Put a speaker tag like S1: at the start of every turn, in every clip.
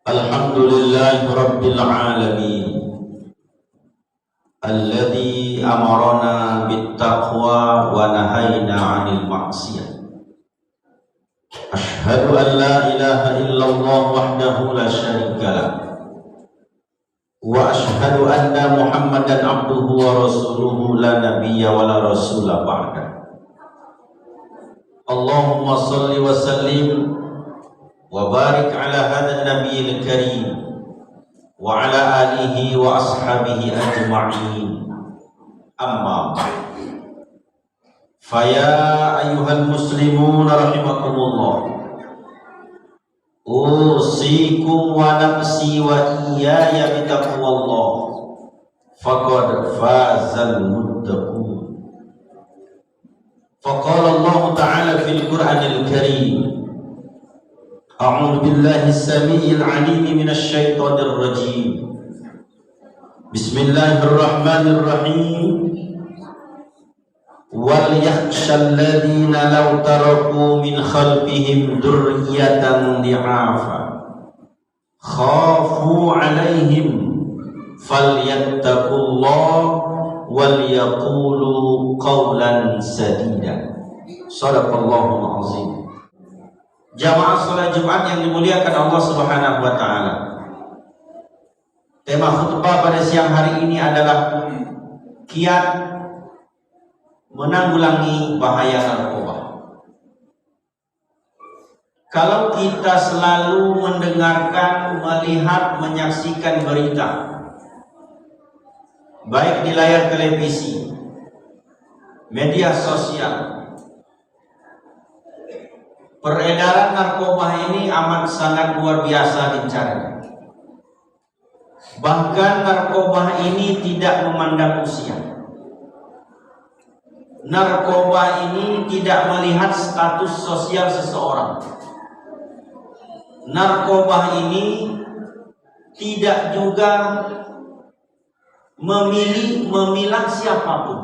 S1: Alhamdulillah Rabbil Alamin alladzi amarana bittaqwa wa nahayna 'anil ma'siyah. Ashhadu an la ilaha illallah wahdahu la syarika lah wa ashhadu anna Muhammadan abduhu wa rasuluhu la nabiyya wa la rasula ba'da. Allahumma salli wa sallim wa barik ala hadha an-nabiyil karim wa ala alihi wa ashabihi ajma'in. Amma ba'd. Faya ayyuhal muslimun rahimakumullah, usikum wa nafsi wa iyaya bitaqwallah, faqad fazal muttaqun. Faqala Allah Ta'ala fil Qur'anil Karim, a'udzu billahi as-sami'il 'alim minasy syaithanir rajim. Bismillahirrahmanirrahim. Wal yakhshal ladzina law taraku min khalfihim dzurriyyatan dhi'afa khafu 'alaihim falyattaqullaha wal yaqulu qawlan sadida. Shadaqallahul azim. Jamaah salat Jumat yang dimuliakan Allah Subhanahu wa taala. Tema khutbah pada siang hari ini adalah kiat menanggulangi bahaya narkoba. Kalau kita selalu mendengarkan, melihat, menyaksikan berita, baik di layar televisi, media sosial, peredaran narkoba ini amat sangat luar biasa gencarnya. Bahkan narkoba ini tidak memandang usia. Narkoba ini tidak melihat status sosial seseorang. Narkoba ini tidak juga memilah siapapun.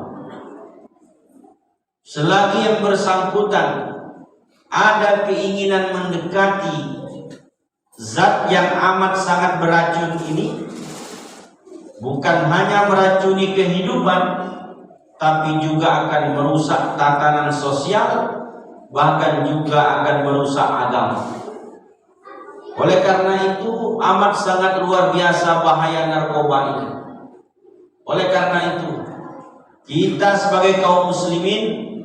S1: Selagi yang bersangkutan ada keinginan mendekati zat yang amat sangat beracun ini, bukan hanya meracuni kehidupan, tapi juga akan merusak tatanan sosial, bahkan juga akan merusak agama. Oleh karena itu amat sangat luar biasa bahaya narkoba ini. Oleh karena itu kita sebagai kaum muslimin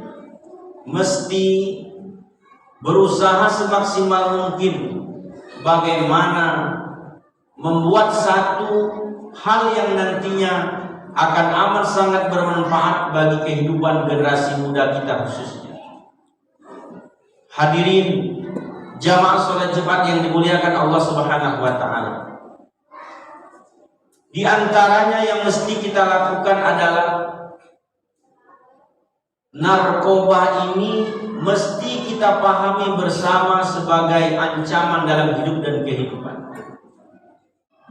S1: mesti berusaha semaksimal mungkin bagaimana membuat satu hal yang nantinya akan amat sangat bermanfaat bagi kehidupan generasi muda kita khususnya. Hadirin jamaah salat Jumat yang dimuliakan Allah Subhanahu wa taala. Di antaranya yang mesti kita lakukan adalah narkoba ini mesti kita pahami bersama sebagai ancaman dalam hidup dan kehidupan.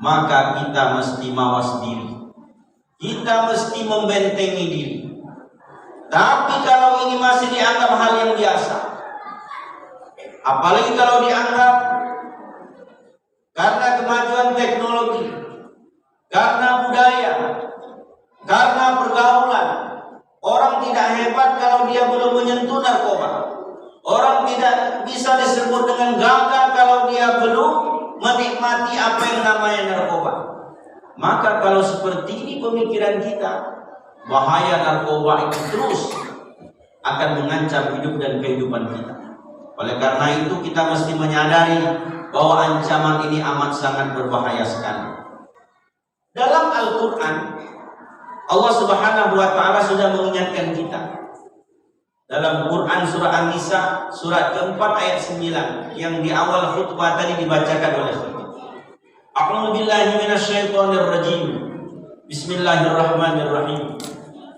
S1: Maka kita mesti mawas diri. Kita mesti membentengi diri. Tapi kalau ini masih dianggap hal yang biasa, apalagi kalau dianggap karena kemajuan teknologi, karena budaya, karena pergaulan, orang tidak hebat kalau dia belum menyentuh narkoba. Orang tidak bisa disebut dengan gagah kalau dia belum menikmati apa yang namanya narkoba. Maka kalau seperti ini pemikiran kita, bahaya narkoba itu terus akan mengancam hidup dan kehidupan kita. Oleh karena itu kita mesti menyadari bahwa ancaman ini amat sangat berbahaya sekali. Dalam Al-Quran, Allah Subhanahu wa ta'ala sudah mengingatkan kita. Dalam Quran surah An-Nisa surat keempat ayat 9 yang di awal khutbah tadi dibacakan oleh khutbah. A'udzu billahi minasy syaithanir rajim. Bismillahirrahmanirrahim.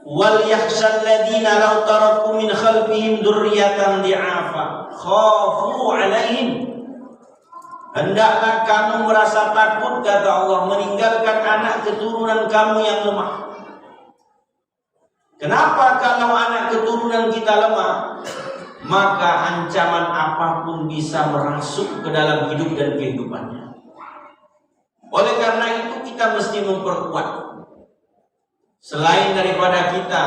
S1: Wal yakhshal ladzina law taraku min khalfihim dzurriyyatan dhi'afa khafu 'alaihim. Hendaklah kamu merasa takut, kata Allah, meninggalkan anak keturunan kamu yang lemah. Kenapa kalau anak keturunan kita lemah? maka ancaman apapun bisa merasuk ke dalam hidup dan kehidupannya. Oleh karena itu kita mesti memperkuat. Selain daripada kita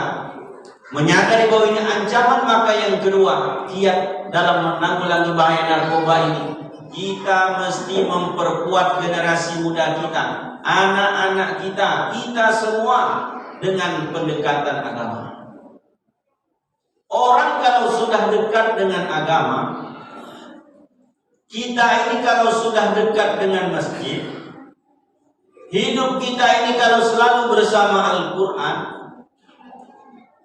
S1: menyadari bahwa ini ancaman, maka yang kedua, kiat dalam menanggulangi bahaya narkoba ini, kita mesti memperkuat generasi muda kita, anak-anak kita, kita semua dengan pendekatan agama. Orang kalau sudah dekat dengan agama, kita ini kalau sudah dekat dengan masjid, hidup kita ini kalau selalu bersama Al-Quran,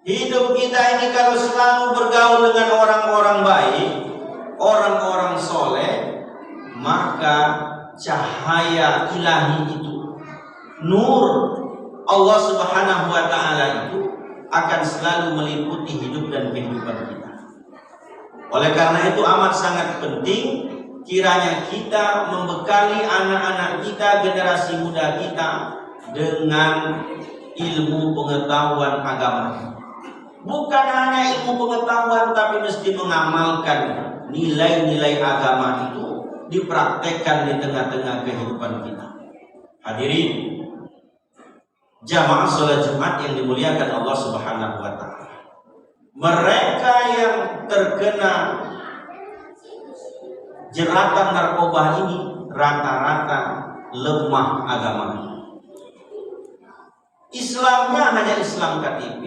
S1: hidup kita ini kalau selalu bergaul dengan orang-orang baik, orang-orang soleh, maka cahaya ilahi itu, nur Allah Subhanahu wa ta'ala itu akan selalu meliputi hidup dan kehidupan kita. Oleh karena itu amat sangat penting kiranya kita membekali anak-anak kita, generasi muda kita dengan ilmu pengetahuan agama. Bukan hanya ilmu pengetahuan, tapi mesti mengamalkan nilai-nilai agama itu, dipraktekkan di tengah-tengah kehidupan kita. Hadirin jamaah sholat Jumat yang dimuliakan Allah Subhanahu wa ta'ala, mereka yang terkena jeratan narkoba ini rata-rata lemah agamanya. Islamnya hanya Islam KTP,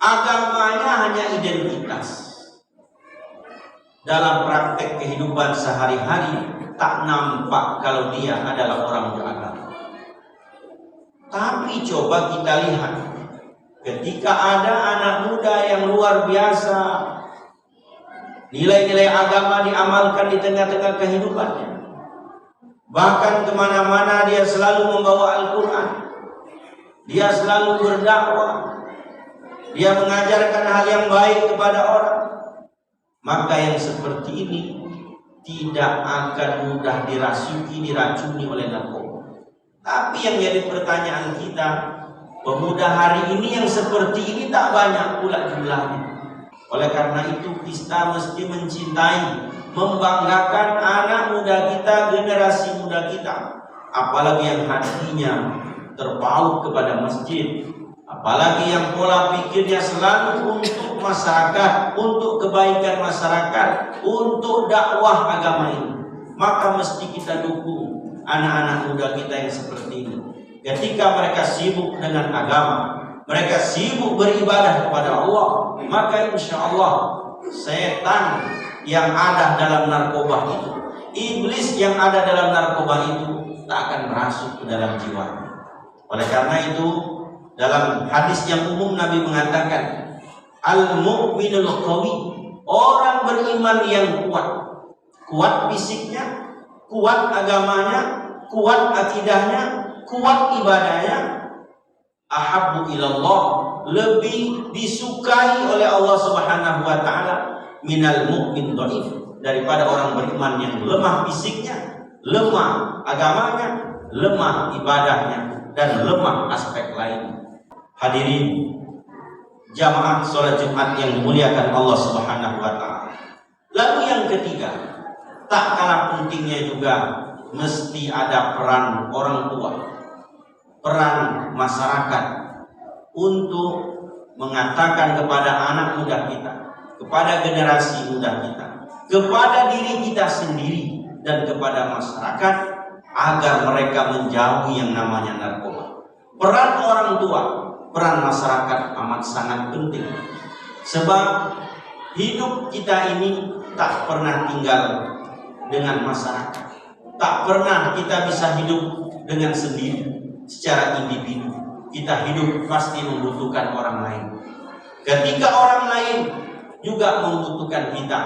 S1: agamanya hanya identitas. Dalam praktek kehidupan sehari-hari tak nampak kalau dia adalah orang beragama. Tapi coba kita lihat, ketika ada anak muda yang luar biasa, nilai-nilai agama diamalkan di tengah-tengah kehidupannya, bahkan kemana-mana dia selalu membawa Al-Quran, dia selalu berdakwah, dia mengajarkan hal yang baik kepada orang, maka yang seperti ini tidak akan mudah diracuni oleh narkoba. Tapi yang jadi pertanyaan kita, pemuda hari ini yang seperti ini tak banyak pula jumlahnya. Oleh karena itu kita mesti mencintai, membanggakan anak muda kita, generasi muda kita, apalagi yang hatinya terpaut kepada masjid, apalagi yang pola pikirnya selalu untuk masyarakat, untuk kebaikan masyarakat, untuk dakwah agama ini. Maka mesti kita dukung anak-anak muda kita yang seperti ini. Ketika mereka sibuk dengan agama, mereka sibuk beribadah kepada Allah, maka insya Allah setan yang ada dalam narkoba itu, iblis yang ada dalam narkoba itu tak akan merasuk ke dalam jiwanya. Oleh karena itu dalam hadis yang umum Nabi mengatakan, al-mu'minul qawi, orang beriman yang kuat, kuat fisiknya, kuat agamanya, kuat akidahnya, kuat ibadahnya, ahabbu ilallah, lebih disukai oleh Allah Subhanahu wa ta'ala minal mu'min dhaif, daripada orang beriman yang lemah fisiknya, lemah agamanya, lemah ibadahnya, dan lemah aspek lain. Hadirin jamaah sholat Jumat yang dimuliakan Allah Subhanahu wa ta'ala. Lalu yang ketiga, tak kalah pentingnya juga mesti ada peran orang tua, peran masyarakat untuk mengatakan kepada anak muda kita, kepada generasi muda kita, kepada diri kita sendiri dan kepada masyarakat agar mereka menjauhi yang namanya narkoba. Peran orang tua, peran masyarakat amat sangat penting. Sebab hidup kita ini tak pernah tinggal dengan masyarakat. Tak pernah kita bisa hidup dengan sendiri secara individu. Kita hidup pasti membutuhkan orang lain. Ketika orang lain juga membutuhkan kita,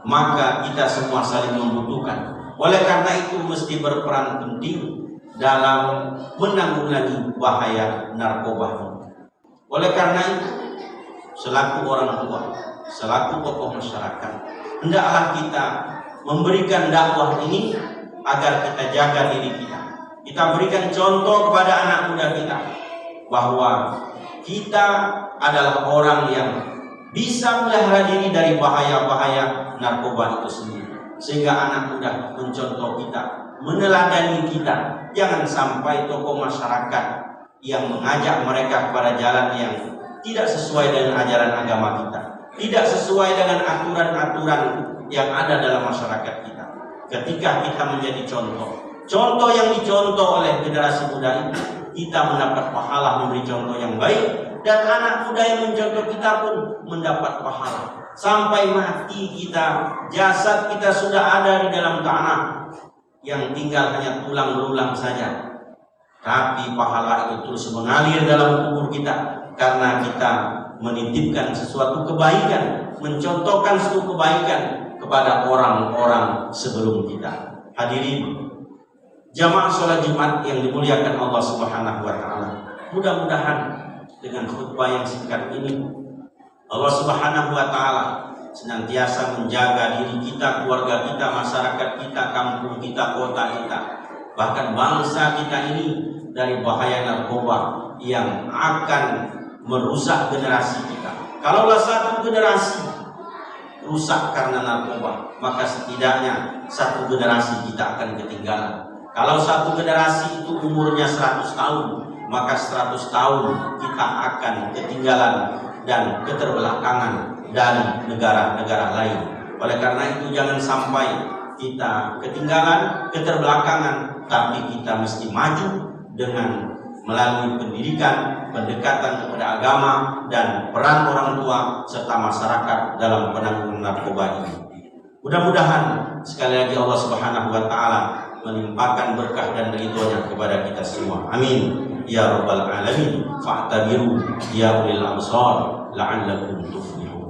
S1: maka kita semua saling membutuhkan. Oleh karena itu mesti berperan penting dalam menanggulangi bahaya narkoba. Oleh karena itu, selaku orang tua, selaku tokoh masyarakat, hendaklah kita memberikan dakwah ini agar kita jaga diri kita. Kita berikan contoh kepada anak muda kita bahwa kita adalah orang yang bisa melihara diri dari bahaya-bahaya narkoba itu sendiri. Sehingga anak muda mencontoh kita, meneladani kita. Jangan sampai tokoh masyarakat yang mengajak mereka kepada jalan yang tidak sesuai dengan ajaran agama kita, tidak sesuai dengan aturan-aturan yang ada dalam masyarakat kita. Ketika kita menjadi contoh yang dicontoh oleh generasi muda itu, kita mendapat pahala memberi contoh yang baik, dan anak muda yang mencontoh kita pun mendapat pahala. Sampai mati kita, jasad kita sudah ada di dalam tanah, yang tinggal hanya tulang belulang saja. Tapi pahala itu terus mengalir dalam kubur kita, karena kita menitipkan sesuatu kebaikan, mencontohkan sesuatu kebaikan kepada orang-orang sebelum kita. Hadirin jamaah sholat Jumat yang dimuliakan Allah Subhanahu wa taala. Mudah-mudahan dengan khutbah yang singkat ini Allah Subhanahu wa taala senantiasa menjaga diri kita, keluarga kita, masyarakat kita, kampung kita, kota kita, bahkan bangsa kita ini dari bahaya narkoba yang akan merusak generasi kita. Kalaulah satu generasi rusak karena narkoba, maka setidaknya satu generasi kita akan ketinggalan. Kalau satu generasi itu umurnya 100 tahun, maka 100 tahun kita akan ketinggalan dan keterbelakangan dari negara-negara lain. Oleh karena itu jangan sampai kita ketinggalan, keterbelakangan, tapi kita mesti maju dengan melalui pendidikan, pendekatan kepada agama, dan peran orang tua serta masyarakat dalam penanggulangan narkoba ini. Mudah-mudahan sekali lagi Allah Subhanahu wa taala melimpahkan berkah dan ridhonya kepada kita semua. Amin ya rabbal alamin. Fa'tabiru ya ulil absar la'allakum tuflihun.